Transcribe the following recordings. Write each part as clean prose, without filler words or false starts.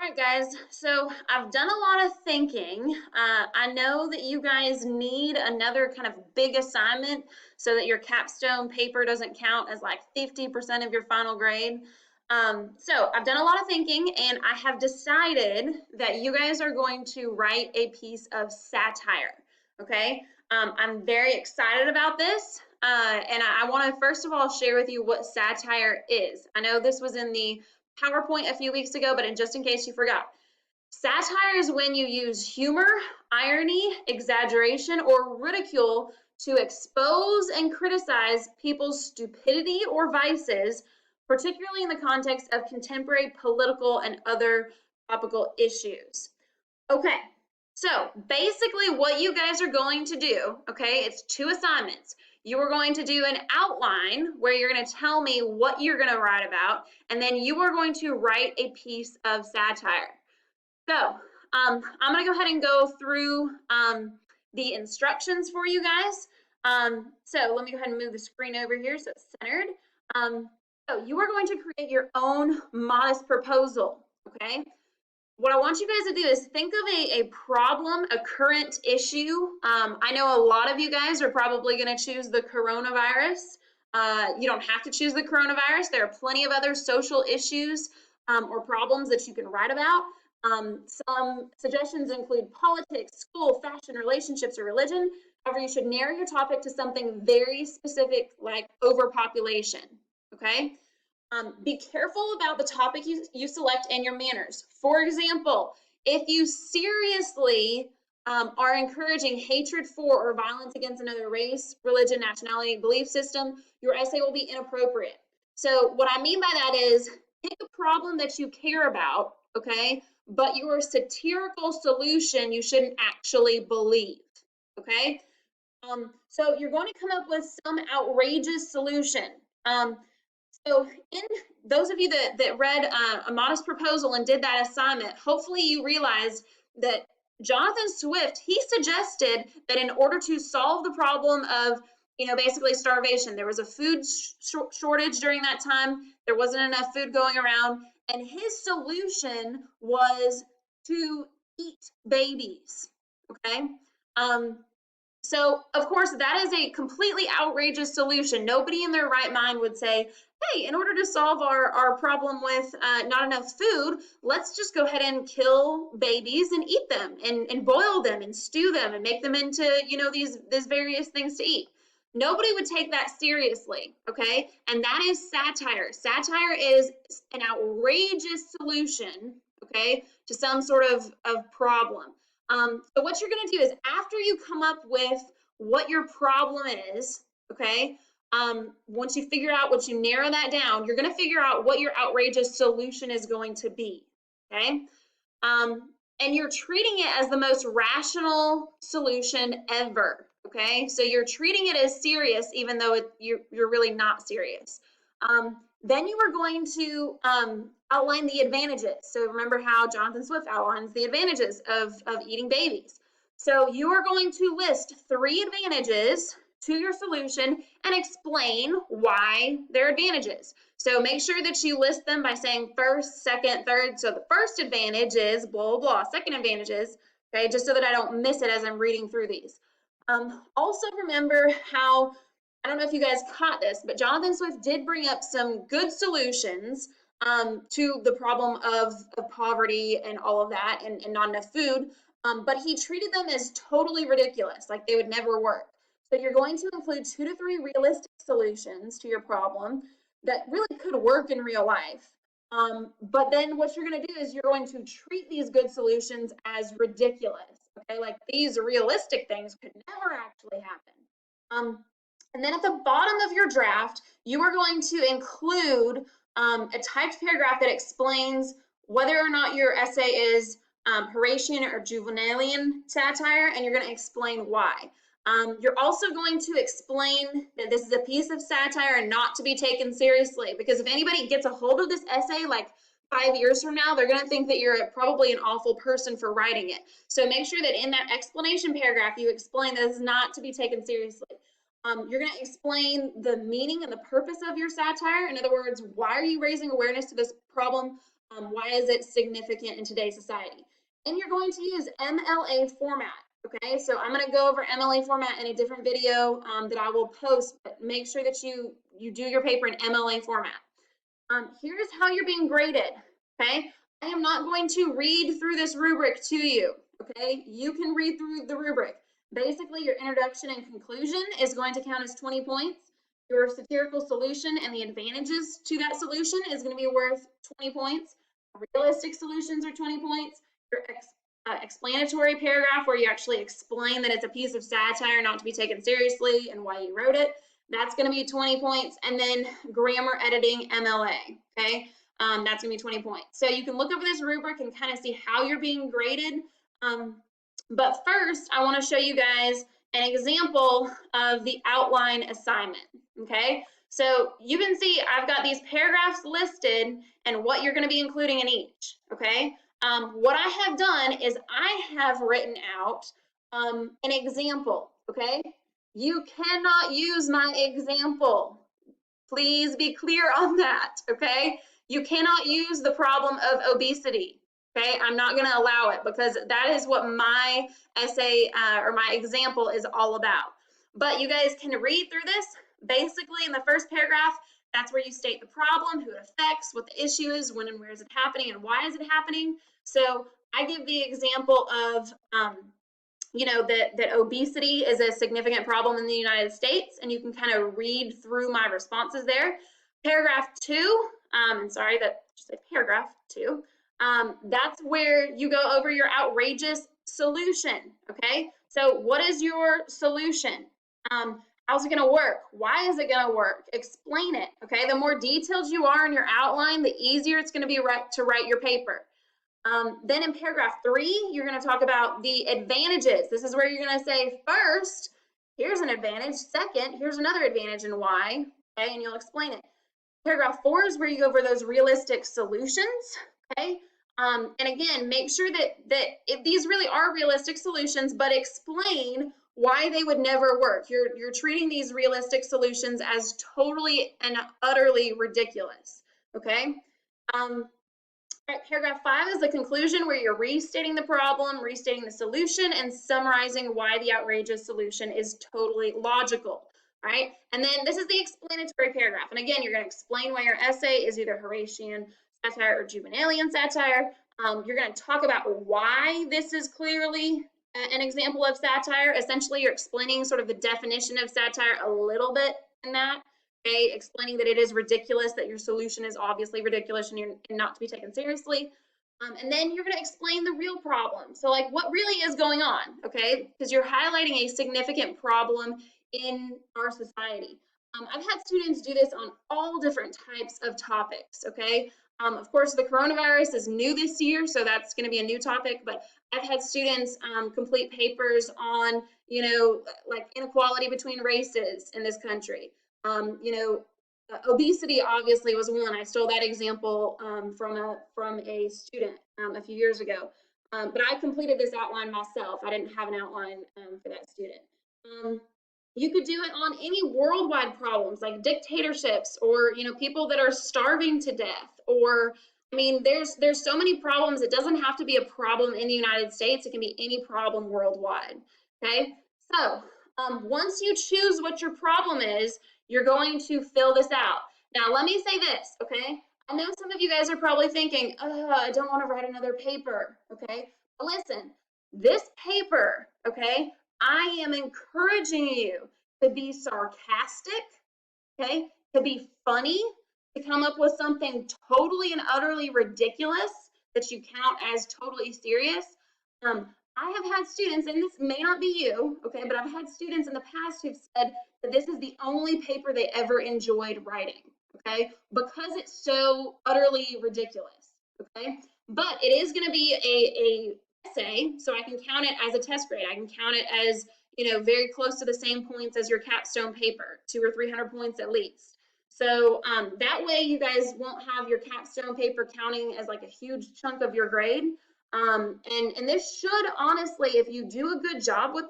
All right, guys, so I've done a lot of thinking. I know that you guys need another kind of big assignment so that your capstone paper doesn't count as like 50% of your final grade. So I've done a lot of thinking and I have decided that you guys are going to write a piece of satire, okay? I'm very excited about this. And I want to first of all share with you what satire is. I know this was in the PowerPoint a few weeks ago, but just in case you forgot, satire is when you use humor, irony, exaggeration, or ridicule to expose and criticize people's stupidity or vices, particularly in the context of contemporary political and other topical issues. Okay, so basically what you guys are going to do, okay, it's two assignments. You are going to do an outline where you're going to tell me what you're going to write about, and then you are going to write a piece of satire. So I'm going to go ahead and go through the instructions for you guys. So let me go ahead and move the screen over here so it's centered. So you are going to create your own modest proposal, okay? What I want you guys to do is think of a problem, a current issue. I know a lot of you guys are probably going to choose the coronavirus. You don't have to choose the coronavirus. There are plenty of other social issues or problems that you can write about. Some suggestions include politics, school, fashion, relationships, or religion. However, you should narrow your topic to something very specific like overpopulation, okay? Be careful about the topic you select and your manners. For example, if you seriously are encouraging hatred for or violence against another race, religion, nationality, belief system, your essay will be inappropriate. So what I mean by that is pick a problem that you care about, okay, but your satirical solution you shouldn't actually believe, okay? So you're going to come up with some outrageous solution. So in those of you that read A Modest Proposal and did that assignment, hopefully you realized that Jonathan Swift, he suggested that in order to solve the problem of, basically starvation, there was a food shortage during that time, there wasn't enough food going around, and his solution was to eat babies, okay? So, of course, that is a completely outrageous solution. Nobody in their right mind would say, hey, in order to solve our problem with not enough food, let's just go ahead and kill babies and eat them and boil them and stew them and make them into, these various things to eat. Nobody would take that seriously, okay? And that is satire. Satire is an outrageous solution, okay, to some sort of problem. So what you're going to do is after you come up with what your problem is, okay, once you figure out, once you narrow that down, you're going to figure out what your outrageous solution is going to be, okay? And you're treating it as the most rational solution ever, okay? So you're treating it as serious even though you're really not serious. Then you are going to outline the advantages. So remember how Jonathan Swift outlines the advantages of eating babies. So you are going to list 3 advantages to your solution and explain why they're advantages. So make sure that you list them by saying first, second, third. So the first advantage is blah, blah, blah. Second advantage is, okay, just so that I don't miss it as I'm reading through these. Also remember how, I don't know if you guys caught this, but Jonathan Swift did bring up some good solutions to the problem of poverty and all of that and not enough food, but he treated them as totally ridiculous, like they would never work. So you're going to include 2 to 3 realistic solutions to your problem that really could work in real life. But then what you're going to do is you're going to treat these good solutions as ridiculous, okay? Like these realistic things could never actually happen. And then at the bottom of your draft, you are going to include a typed paragraph that explains whether or not your essay is Horatian or Juvenalian satire, and you're going to explain why. You're also going to explain that this is a piece of satire and not to be taken seriously, because if anybody gets a hold of this essay like 5 years from now, they're going to think that you're probably an awful person for writing it. So make sure that in that explanation paragraph, you explain that this is not to be taken seriously. You're going to explain the meaning and the purpose of your satire. In other words, why are you raising awareness to this problem Why is it significant in today's society? And you're going to use MLA format. Okay, so I'm going to go over MLA format in a different video that I will post, but make sure that you do your paper in MLA format. Here's how you're being graded. Okay, I am not going to read through this rubric to you. Okay, you can read through the rubric. Basically, your introduction and conclusion is going to count as 20 points. Your satirical solution and the advantages to that solution is going to be worth 20 points. Realistic solutions are 20 points. Your explanatory paragraph where you actually explain that it's a piece of satire not to be taken seriously and why you wrote it, that's going to be 20 points. And then grammar editing MLA, okay? That's going to be 20 points. So you can look over this rubric and kind of see how you're being graded. But first, I want to show you guys an example of the outline assignment, okay? So you can see I've got these paragraphs listed and what you're going to be including in each, okay? What I have done is I have written out an example, okay? You cannot use my example. Please be clear on that, okay? You cannot use the problem of obesity, okay? I'm not going to allow it because that is what my essay or my example is all about. But you guys can read through this. Basically, in the first paragraph, that's where you state the problem, who it affects, what the issue is, when and where is it happening, and why is it happening. So I give the example of you know, that obesity is a significant problem in the United States, and you can kind of read through my responses there. Paragraph 2, and sorry, that just a paragraph 2, that's where you go over your outrageous solution, okay? So what is your solution? How's it gonna work? Why is it gonna work? Explain it, okay? The more detailed you are in your outline, the easier it's gonna be to write your paper. Then in paragraph 3, you're going to talk about the advantages. This is where you're going to say, first, here's an advantage. Second, here's another advantage and why, okay, and you'll explain it. Paragraph 4 is where you go over those realistic solutions, okay? And again, make sure that if these really are realistic solutions, but explain why they would never work. You're treating these realistic solutions as totally and utterly ridiculous, okay? Paragraph 5 is the conclusion where you're restating the problem, restating the solution, and summarizing why the outrageous solution is totally logical, right? And then this is the explanatory paragraph. And again, you're going to explain why your essay is either Horatian satire or Juvenalian satire. You're going to talk about why this is clearly an example of satire. Essentially, you're explaining sort of the definition of satire a little bit in that. Okay, explaining that it is ridiculous, that your solution is obviously ridiculous and you're not to be taken seriously. And then you're going to explain the real problem. So like what really is going on, okay? Because you're highlighting a significant problem in our society. I've had students do this on all different types of topics, okay? Of course, the coronavirus is new this year, so that's going to be a new topic, but I've had students complete papers on, you know, like inequality between races in this country. You know, obesity obviously was one. I stole that example from a student a few years ago. But I completed this outline myself. I didn't have an outline for that student. You could do it on any worldwide problems like dictatorships or, you know, people that are starving to death, or I mean, there's so many problems. It doesn't have to be a problem in the United States. It can be any problem worldwide. Okay, so once you choose what your problem is, you're going to fill this out. Now, let me say this, okay? I know some of you guys are probably thinking, oh, I don't want to write another paper, okay? But listen, this paper, okay, I am encouraging you to be sarcastic, okay, to be funny, to come up with something totally and utterly ridiculous that you count as totally serious. I have had students, and this may not be you, okay, but I've had students in the past who've said that this is the only paper they ever enjoyed writing, okay, because it's so utterly ridiculous, okay? But it is going to be a essay, so I can count it as a test grade. I can count it as, you know, very close to the same points as your capstone paper, 200 or 300 points at least. So that way you guys won't have your capstone paper counting as like a huge chunk of your grade. And this should honestly, if you do a good job with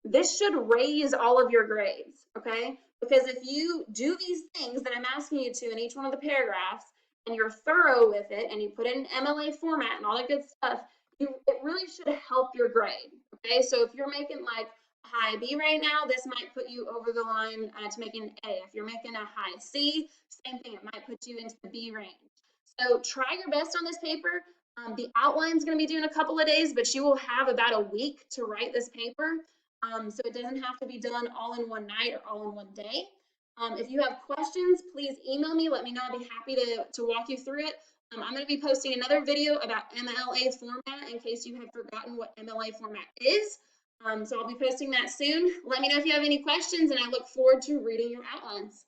this should raise all of your grades, okay? Because if you do these things that I'm asking you to in each one of the paragraphs, and you're thorough with it and you put it in MLA format and all that good stuff, it really should help your grade. Okay, so if you're making like a high B right now, this might put you over the line to making an A. If you're making a high C, same thing, it might put you into the B range. So try your best on this paper. The outline is going to be due in a couple of days, but you will have about a week to write this paper. So it doesn't have to be done all in one night or all in one day. If you have questions, please email me. Let me know. I'd be happy to walk you through it. I'm going to be posting another video about MLA format in case you have forgotten what MLA format is. So I'll be posting that soon. Let me know if you have any questions, and I look forward to reading your outlines.